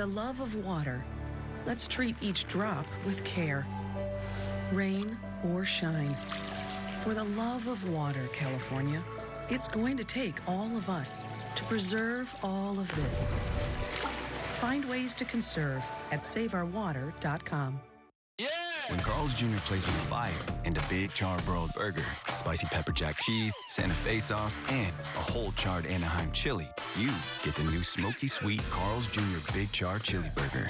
The love of water. Let's treat each drop with care. Rain or shine. For the love of water, California, it's going to take all of us to preserve all of this. Find ways to conserve at saveourwater.com. When Carl's Jr. plays with fire and a big char-broiled burger, spicy pepper jack cheese, Santa Fe sauce, and a whole charred Anaheim chili, you get the new smoky sweet Carl's Jr. Big Char Chili Burger.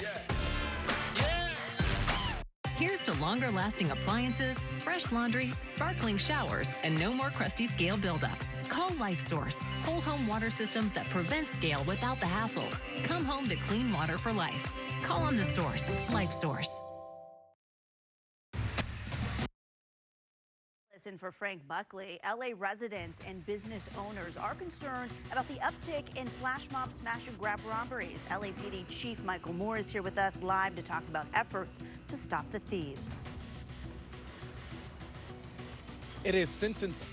Here's to longer-lasting appliances, fresh laundry, sparkling showers, and no more crusty scale buildup. Call LifeSource, whole home water systems that prevent scale without the hassles. Come home to clean water for life. Call on the source, LifeSource. Listen for Frank Buckley. LA residents and business owners are concerned about the uptick in flash mob smash and grab robberies. LAPD Chief Michael Moore is here with us live to talk about efforts to stop the thieves. It is sentence.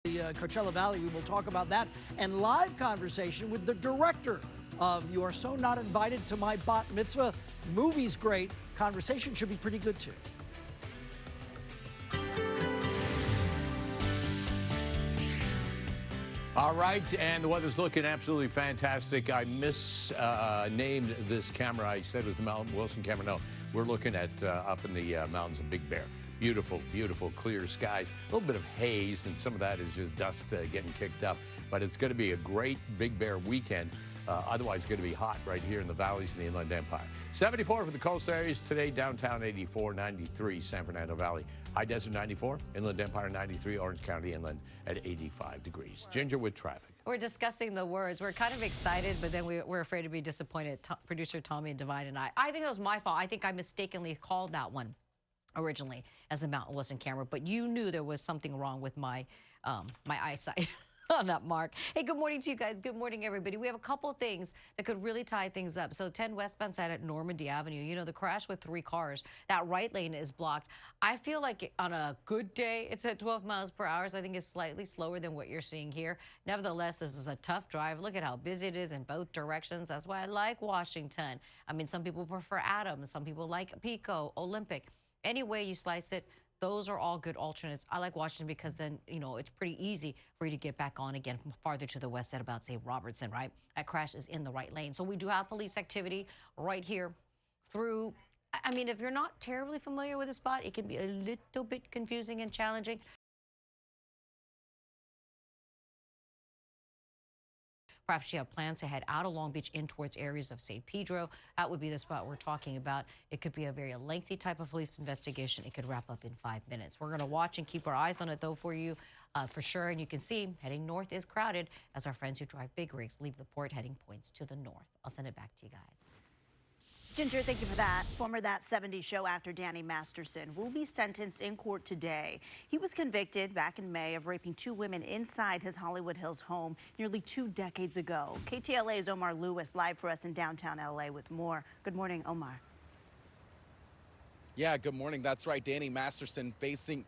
The Coachella Valley, we will talk about that, and live conversation with the director of You Are So Not Invited to My Bat Mitzvah. Movie's great. Conversation should be pretty good too. All right, and the weather's looking absolutely fantastic. I misnamed this camera. I said it was the Mount Wilson camera. No, we're looking at up in the mountains of Big Bear. Beautiful, beautiful, clear skies. A little bit of haze, and some of that is just dust getting kicked up. But it's going to be a great Big Bear weekend. Otherwise, it's going to be hot right here in the valleys in the Inland Empire. 74 for the coastal areas today, downtown 84, 93, San Fernando Valley. High Desert 94, Inland Empire 93, Orange County Inland at 85 degrees. Ginger with traffic. We're discussing the words. We're kind of excited, but then we're afraid to be disappointed. Producer Tommy and Divine and I think that was my fault. I think I mistakenly called that one originally as the Mount Wilson camera, but you knew there was something wrong with my my eyesight on that mark. Hey, good morning to you guys. Good morning, everybody. We have a couple of things that could really tie things up. So 10 westbound side at Normandy Avenue, you know, the crash with 3 cars, that right lane is blocked. I feel like on a good day, it's at 12 miles per hour. So I think it's slightly slower than what you're seeing here. Nevertheless, this is a tough drive. Look at how busy it is in both directions. That's why I like Washington. I mean, some people prefer Adams. Some people like Pico, Olympic. Any way you slice it, those are all good alternates. I like Washington because then, you know, it's pretty easy for you to get back on again from farther to the west at about, say, Robertson, right? That crash is in the right lane. So we do have police activity right here through. I mean, if you're not terribly familiar with the spot, it can be a little bit confusing and challenging. Perhaps you have plans to head out of Long Beach in towards areas of San Pedro. That would be the spot we're talking about. It could be a very lengthy type of police investigation. It could wrap up in 5 minutes. We're going to watch and keep our eyes on it, though, for you for sure. And you can see heading north is crowded as our friends who drive big rigs leave the port heading points to the north. I'll send it back to you guys. Ginger, thank you for that. Former That 70s show actor Danny Masterson will be sentenced in court today. He was convicted back in May of raping 2 women inside his Hollywood Hills home nearly 2 decades ago. KTLA's Omar Lewis live for us in downtown LA with more. Good morning, Omar. Yeah, good morning. That's right. Danny Masterson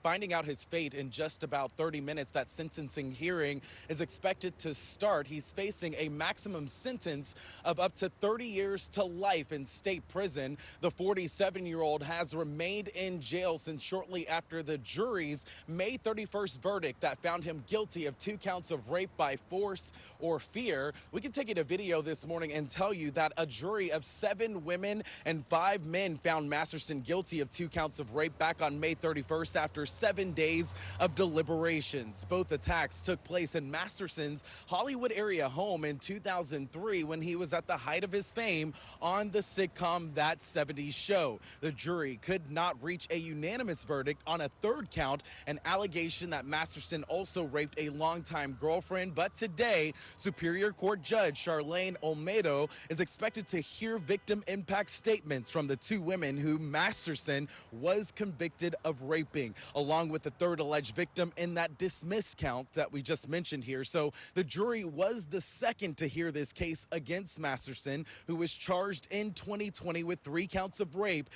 finding out his fate in just about 30 minutes. That sentencing hearing is expected to start. He's facing a maximum sentence of up to 30 years to life in state prison. The 47-year-old has remained in jail since shortly after the jury's May 31st verdict that found him guilty of 2 counts of rape by force or fear. We can take you to video this morning and tell you that a jury of 7 women and 5 men found Masterson guilty of 2 counts of rape back on May 31st after 7 days of deliberations. Both attacks took place in Masterson's Hollywood area home in 2003 when he was at the height of his fame on the sitcom That 70s Show. The jury could not reach a unanimous verdict on a 3rd count, an allegation that Masterson also raped a longtime girlfriend. But today, Superior Court Judge Charlene Olmedo is expected to hear victim impact statements from the 2 women who Masterson Masterson was convicted of raping, along with the third alleged victim in that dismiss count that we just mentioned here. So the jury was the second to hear this case against Masterson, who was charged in 2020 with 3 counts of rape.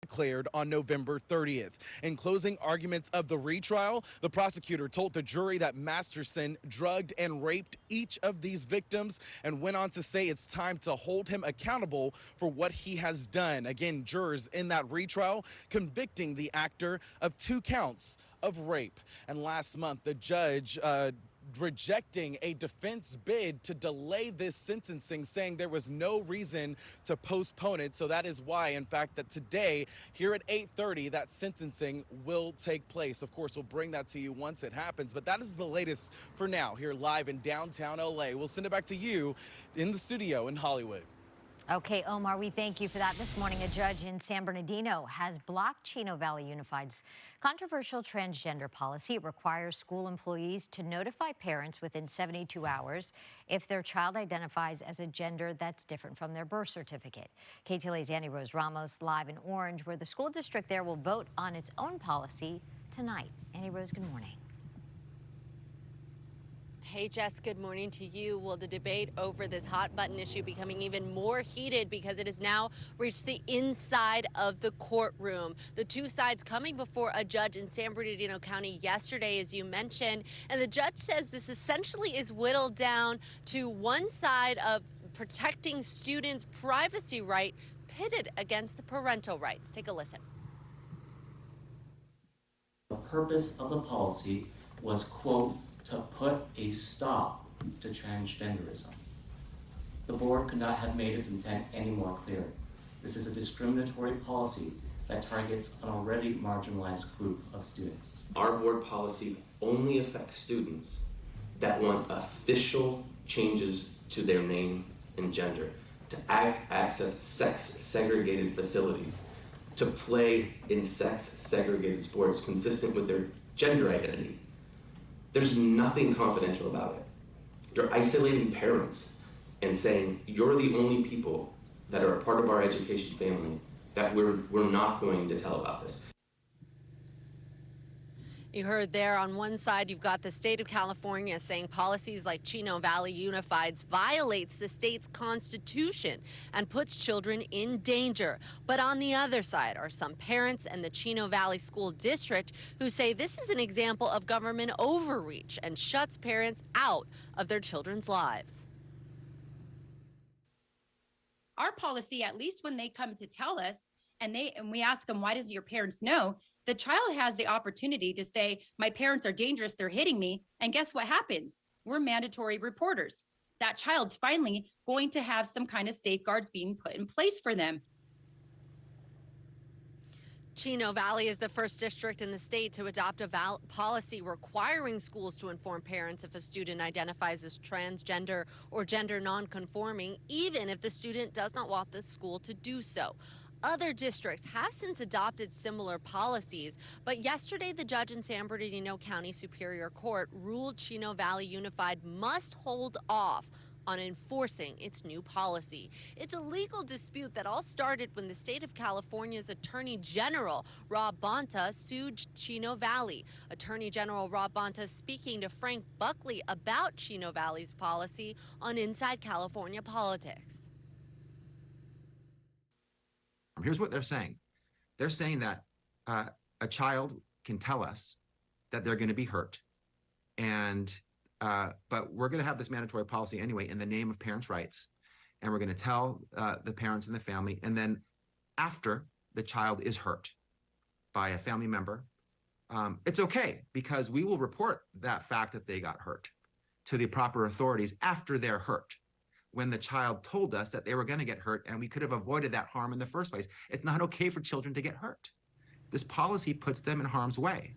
Declared on November 30th. In closing arguments of the retrial, the prosecutor told the jury that Masterson drugged and raped each of these victims and went on to say it's time to hold him accountable for what he has done. Again, jurors in that retrial convicting the actor of 2 counts of rape. And last month, the judge rejecting a defense bid to delay this sentencing, saying there was no reason to postpone it. So that is why, in fact, that today here at 8:30, that sentencing will take place. Of course, we'll bring that to you once it happens, but that is the latest for now here live in downtown LA. We'll send it back to you in the studio in Hollywood. Okay, Omar, we thank you for that. This morning, a judge in San Bernardino has blocked Chino Valley Unified's controversial transgender policy. It requires school employees to notify parents within 72 hours if their child identifies as a gender that's different from their birth certificate. KTLA's Annie Rose Ramos live in Orange, where the school district there will vote on its own policy tonight. Annie Rose, good morning. Hey, Jess, good morning to you. Well, the debate over this hot button issue becoming even more heated because it has now reached the inside of the courtroom. The two sides coming before a judge in San Bernardino County yesterday, as you mentioned, and the judge says this essentially is whittled down to one side of protecting students' privacy right pitted against the parental rights. Take a listen. The purpose of the policy was, quote, to put a stop to transgenderism. The board could not have made its intent any more clear. This is a discriminatory policy that targets an already marginalized group of students. Our board policy only affects students that want official changes to their name and gender, to access sex-segregated facilities, to play in sex-segregated sports consistent with their gender identity. There's nothing confidential about it. You're isolating parents and saying, you're the only people that are a part of our education family that we're not going to tell about this. You heard there on one side, you've got the state of California saying policies like Chino Valley Unified's violates the state's constitution and puts children in danger. But on the other side are some parents and the Chino Valley School District who say this is an example of government overreach and shuts parents out of their children's lives. Our policy, at least when they come to tell us, and we ask them, why does your parents know? The child has the opportunity to say, my parents are dangerous, they're hitting me. And guess what happens? We're mandatory reporters. That child's finally going to have some kind of safeguards being put in place for them. Chino Valley is the first district in the state to adopt a policy requiring schools to inform parents if a student identifies as transgender or gender nonconforming, even if the student does not want the school to do so. Other districts have since adopted similar policies, but yesterday the judge in San Bernardino County Superior Court ruled Chino Valley Unified must hold off on enforcing its new policy. It's a legal dispute that all started when the state of California's Attorney General Rob Bonta sued Chino Valley. Attorney General Rob Bonta speaking to Frank Buckley about Chino Valley's policy on Inside California Politics. Here's what they're saying. They're saying that a child can tell us that they're going to be hurt, and but we're going to have this mandatory policy anyway in the name of parents' rights, and we're going to tell the parents and the family, and then after the child is hurt by a family member, it's okay because we will report that fact that they got hurt to the proper authorities after they're hurt, when the child told us that they were going to get hurt and we could have avoided that harm in the first place. It's not okay for children to get hurt. This policy puts them in harm's way.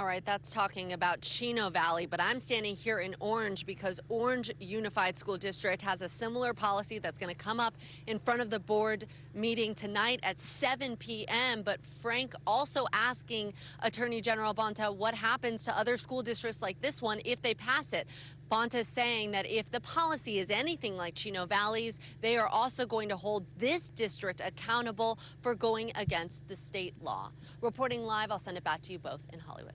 All right, that's talking about Chino Valley, but I'm standing here in Orange because Orange Unified School District has a similar policy that's going to come up in front of the board meeting tonight at 7 p.m. But Frank also asking Attorney General Bonta what happens to other school districts like this one if they pass it. Bonta is saying that if the policy is anything like Chino Valley's, they are also going to hold this district accountable for going against the state law. Reporting live, I'll send it back to you both in Hollywood.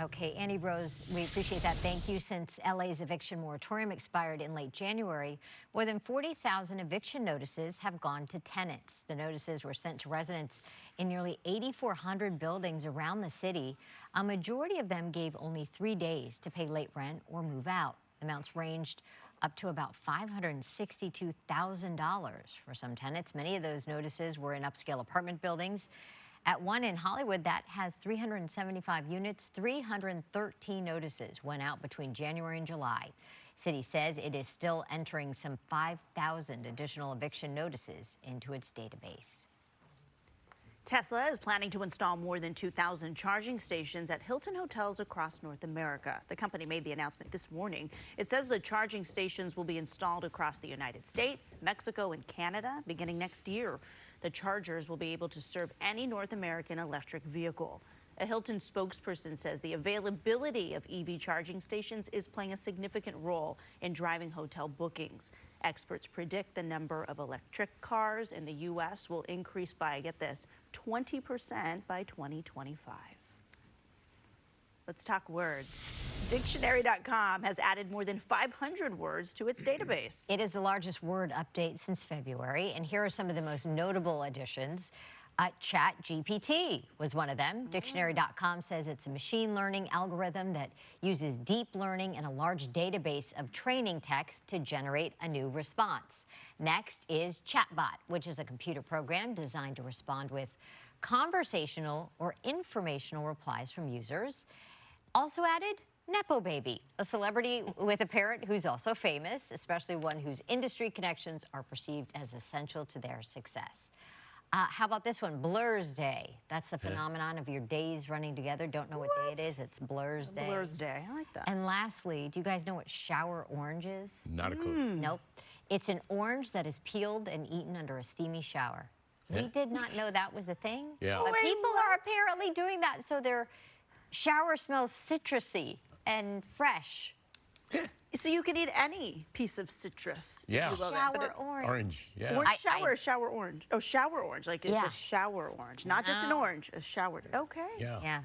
Okay, Annie Rose, we appreciate that. Thank you. Since LA's eviction moratorium expired in late January, more than 40,000 eviction notices have gone to tenants. The notices were sent to residents in nearly 8,400 buildings around the city. A majority of them gave only 3 days to pay late rent or move out. Amounts ranged up to about $562,000 for some tenants. Many of those notices were in upscale apartment buildings. At one in Hollywood that has 375 units, 313 notices went out between January and July. City says it is still entering some 5,000 additional eviction notices into its database. Tesla is planning to install more than 2,000 charging stations at Hilton hotels across North America. The company made the announcement this morning. It says the charging stations will be installed across the United States, Mexico, and Canada beginning next year. The chargers will be able to serve any North American electric vehicle. A Hilton spokesperson says the availability of EV charging stations is playing a significant role in driving hotel bookings. Experts predict the number of electric cars in the U.S. will increase by, get this, 20% by 2025. Let's talk words. Dictionary.com has added more than 500 words to its database. It is the largest word update since February, and here are some of the most notable additions. ChatGPT was one of them. Dictionary.com says it's a machine learning algorithm that uses deep learning and a large database of training text to generate a new response. Next is Chatbot, which is a computer program designed to respond with conversational or informational replies from users. Also added, Nepo Baby, a celebrity with a parent who's also famous, especially one whose industry connections are perceived as essential to their success. How about this one? Blur's Day. That's the phenomenon of your days running together. Don't know what day it is. It's Blur's Day. Blur's Day. I like that. And lastly, do you guys know what shower orange is? Not a clue. Nope. It's an orange that is peeled and eaten under a steamy shower. We did not know that was a thing. Yeah. But people are apparently doing that, so their shower smells citrusy and fresh. So you can eat any piece of citrus. Yeah. Shower orange. Orange, yeah. Orange shower or shower orange? Oh, shower orange. Like it's Yeah. a shower orange. Not just an orange, a shower. Okay. Yeah. Yeah.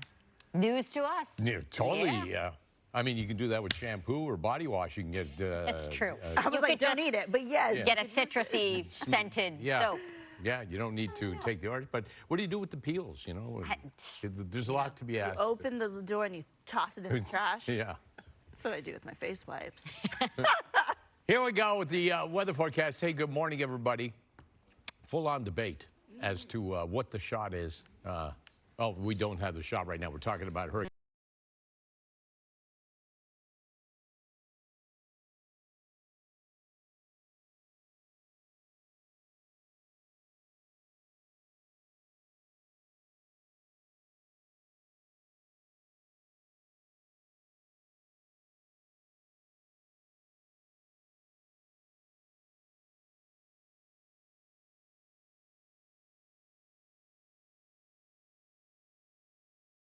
News to us. Yeah, totally, yeah. I mean, you can do that with shampoo or body wash. You can get... That's true. I was like, don't eat it, but yes. Get a citrusy scented soap. Yeah, you don't need to take the orange. But what do you do with the peels, you know? There's a lot to be asked. You open the door and you toss it in the trash. Yeah. That's what I do with my face wipes. Here we go with the weather forecast. Hey, good morning, everybody. Full-on debate as to what the shot is. Oh, we don't have the shot right now. We're talking about hurricane.